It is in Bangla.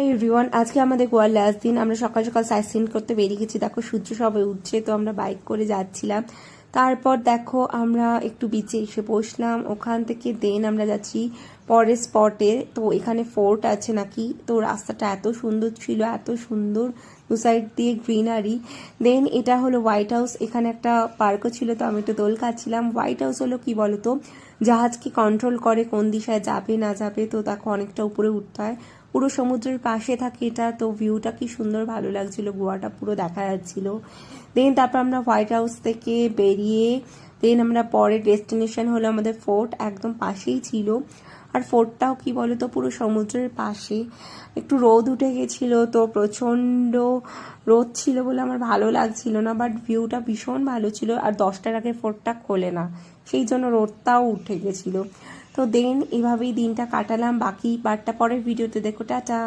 হাই এভরিওয়ান, আজকে আমাদের গোয়ার লাস্ট দিন। আমরা সকাল সকাল সাইট সিন করতে বেরিয়ে গেছি। দেখো সূর্য সবে উঠছে, তো আমরা বাইক করে যাচ্ছিলাম। তারপর দেখো আমরা একটু বিচে এসে বসলাম। ওখান থেকে দেন আমরা যাচ্ছি পরের স্পটে। তো এখানে ফোর্ট আছে নাকি, তো রাস্তাটা এত সুন্দর ছিল, এত সুন্দর, দু সাইড দিয়ে গ্রিনারি। দেন এটা হলো হোয়াইট হাউস। এখানে একটা পার্কও ছিল, তো আমি একটু দোল খাচ্ছিলাম। হোয়াইট হাউস হলো কি বলতো, জাহাজকে কন্ট্রোল করে কোন দিশায় যাবে না যাবে। তো দেখো অনেকটা উপরে উঠতে হয়, পুরো সমুদ্রের পাশে থাকে এটা। তো ভিউটা কি সুন্দর, ভালো লাগছিল, গোয়াটা পুরো দেখা যাচ্ছিল। দেন তারপর আমরা হোয়াইট হাউস থেকে বেরিয়ে দেন আমরা পরের ডেস্টিনেশন হলো আমাদের ফোর্ট, একদম পাশেই ছিল। আর ফোর্টটাও কি বলতো পুরো সমুদ্রের পাশে। একটু রোদ উঠে গেছিল, তো প্রচণ্ড রোদ ছিল বলে আমার ভালো লাগছিল না, বাট ভিউটা ভীষণ ভালো ছিল। আর 10টার আগে ফোর্টটা খোলে না, সেই জন্য রোদটাও উঠে গেছিলো। তো দেন এভাবেই দিনটা কাটালাম। বাকি পার্টটা পরের ভিডিওতে দেখো। টাটা।